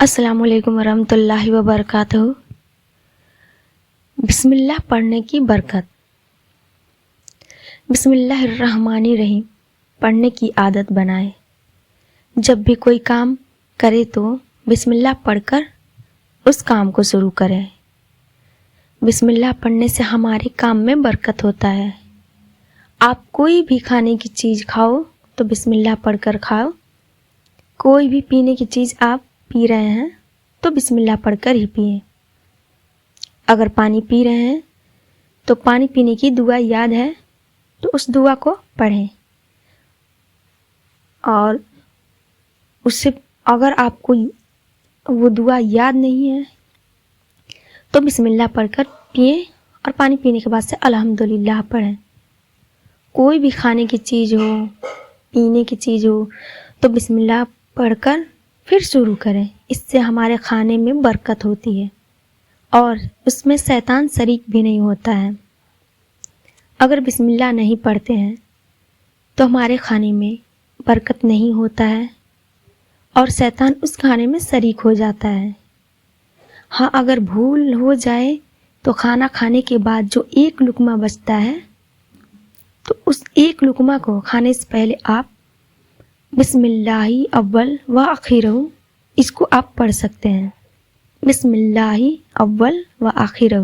السلام علیکم ورحمۃ اللہ وبرکاتہ۔ بسم اللہ پڑھنے کی برکت۔ بسم اللہ الرحمن الرحیم پڑھنے کی عادت بنائیں۔ جب بھی کوئی کام کرے تو بسم اللہ پڑھ کر اس کام کو شروع کریں۔ بسم اللہ پڑھنے سے ہمارے کام میں برکت ہوتا ہے۔ آپ کوئی بھی کھانے کی چیز کھاؤ تو بسم اللہ پڑھ کر کھاؤ۔ کوئی بھی پینے کی چیز آپ پی رہے ہیں تو بسم اللہ پڑھ کر ہی پئیں۔ اگر پانی پی رہے ہیں تو پانی پینے کی دعا یاد ہے تو اس دعا کو پڑھیں، اور اس سے اگر آپ کو وہ دعا یاد نہیں ہے تو بسم اللہ پڑھ کر پئیں، اور پانی پینے کے بعد سے الحمدللہ پڑھیں۔ کوئی بھی کھانے کی چیز ہو، پینے کی چیز ہو تو بسم اللہ پڑھ کر پھر شروع کریں۔ اس سے ہمارے کھانے میں برکت ہوتی ہے اور اس میں شیطان شریک بھی نہیں ہوتا ہے۔ اگر بسم اللہ نہیں پڑھتے ہیں تو ہمارے کھانے میں برکت نہیں ہوتا ہے اور شیطان اس کھانے میں شریک ہو جاتا ہے۔ ہاں، اگر بھول ہو جائے تو کھانا کھانے کے بعد جو ایک لقمہ بچتا ہے تو اس ایک لقمہ کو کھانے سے پہلے آپ بسم اللہ اول و آخرہ اس کو آپ پڑھ سکتے ہیں۔ بسم اللہ اول و آخرہ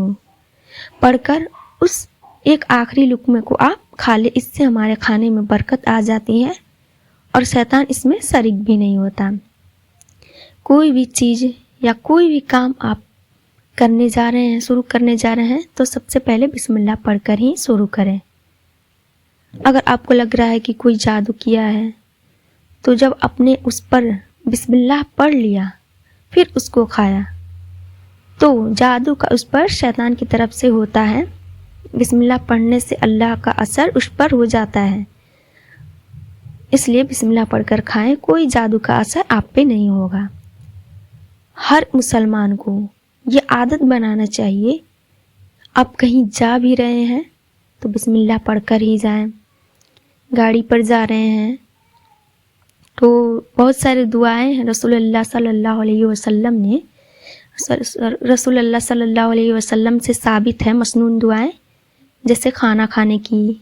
پڑھ کر اس ایک آخری لقمے کو آپ کھا لیں۔ اس سے ہمارے کھانے میں برکت آ جاتی ہے اور شیطان اس میں شریک بھی نہیں ہوتا۔ کوئی بھی چیز یا کوئی بھی کام آپ کرنے جا رہے ہیں، شروع کرنے جا رہے ہیں تو سب سے پہلے بسم اللہ پڑھ کر ہی شروع کریں۔ اگر آپ کو لگ رہا ہے کہ کوئی جادو کیا ہے تو جب اپنے اس پر بسم اللہ پڑھ لیا پھر اس کو کھایا تو جادو کا اس پر شیطان کی طرف سے ہوتا ہے۔ بسم اللہ پڑھنے سے اللہ کا اثر اس پر ہو جاتا ہے، اس لیے بسم اللہ پڑھ کر کھائیں۔ کوئی جادو کا اثر آپ پہ نہیں ہوگا۔ ہر مسلمان کو یہ عادت بنانا چاہیے۔ آپ کہیں جا بھی رہے ہیں تو بسم اللہ پڑھ کر ہی جائیں۔ گاڑی پر جا رہے ہیں تو بہت سارے دعائیں ہیں رسول اللہ صلی اللہ علیہ وسلم نے رسول اللہ صلی اللہ علیہ وسلم سے ثابت ہے، مسنون دعائیں، جیسے کھانا کھانے کی،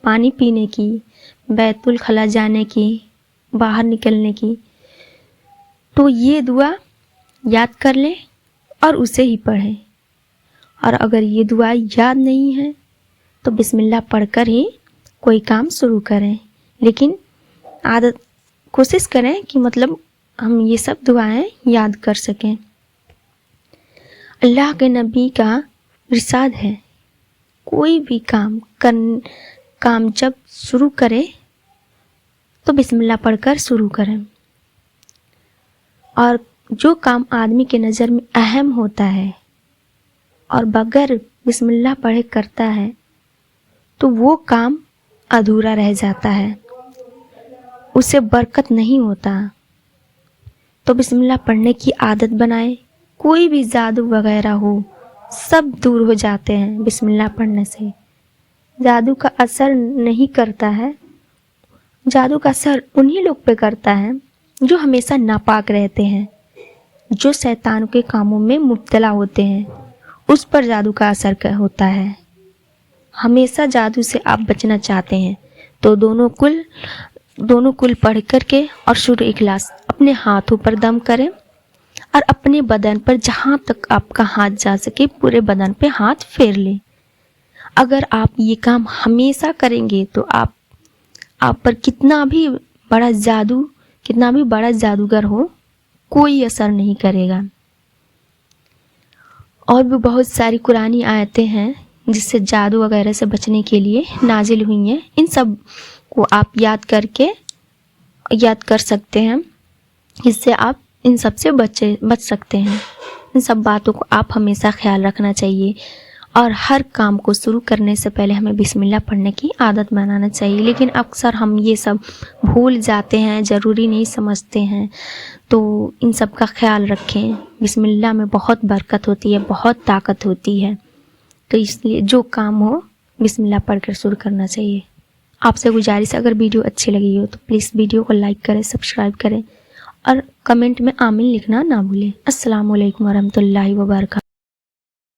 پانی پینے کی، بیت الخلاء جانے کی، باہر نکلنے کی۔ تو یہ دعا یاد کر لیں اور اسے ہی پڑھیں، اور اگر یہ دعا یاد نہیں ہے تو بسم اللہ پڑھ کر ہی کوئی کام شروع کریں۔ لیکن کوشش کریں کہ ہم یہ سب دعائیں یاد کر سکیں۔ اللہ کے نبی کا ارشاد ہے، کوئی بھی کام جب شروع کرے تو بسم اللہ پڑھ کر شروع کریں، اور جو کام آدمی کے نظر میں اہم ہوتا ہے اور بغیر بسم اللہ پڑھے کرتا ہے تو وہ کام ادھورا رہ جاتا ہے، اسے برکت نہیں ہوتا۔ تو بسم اللہ پڑھنے کی عادت بنائیں۔ کوئی بھی جادو وغیرہ ہو سب دور ہو جاتے ہیں بسم اللہ پڑھنے سے۔ جادو کا اثر نہیں کرتا ہے، جادو کا اثر انہی لوگ پہ کرتا ہے جو ہمیشہ ناپاک رہتے ہیں، جو شیطان کے کاموں میں مبتلا ہوتے ہیں، اس پر جادو کا اثر ہوتا ہے۔ ہمیشہ جادو سے آپ بچنا چاہتے ہیں تو دونوں کل پڑھ کر کے اور سورہ اخلاص اپنے ہاتھوں پر دم کریں، اور اپنے بدن پر جہاں تک آپ کا ہاتھ جا سکے پورے بدن پہ ہاتھ پھیر لیں۔ اگر آپ یہ کام ہمیشہ کریں گے تو آپ پر کتنا بھی بڑا جادوگر ہو کوئی اثر نہیں کرے گا۔ اور بھی بہت ساری قرآنی آیتیں ہیں جس سے جادو وغیرہ سے بچنے کے لیے نازل ہوئی ہیں، ان سب کو آپ یاد کر سکتے ہیں، اس سے آپ ان سب سے بچ سکتے ہیں۔ ان سب باتوں کو آپ ہمیشہ خیال رکھنا چاہیے، اور ہر کام کو شروع کرنے سے پہلے ہمیں بسم اللہ پڑھنے کی عادت بنانا چاہیے۔ لیکن اکثر ہم یہ سب بھول جاتے ہیں، ضروری نہیں سمجھتے ہیں، تو ان سب کا خیال رکھیں۔ بسم اللہ میں بہت برکت ہوتی ہے، بہت طاقت ہوتی ہے، تو اس لیے جو کام ہو بسم اللہ پڑھ کر شروع کرنا چاہیے۔ آپ سے گزارش ہے، اگر ویڈیو اچھی لگی ہو تو پلیز ویڈیو کو لائک کریں، سبسکرائب کریں اور کمنٹ میں آمین لکھنا نہ بھولیں۔ السلام علیکم ورحمۃ اللہ وبرکاتہ۔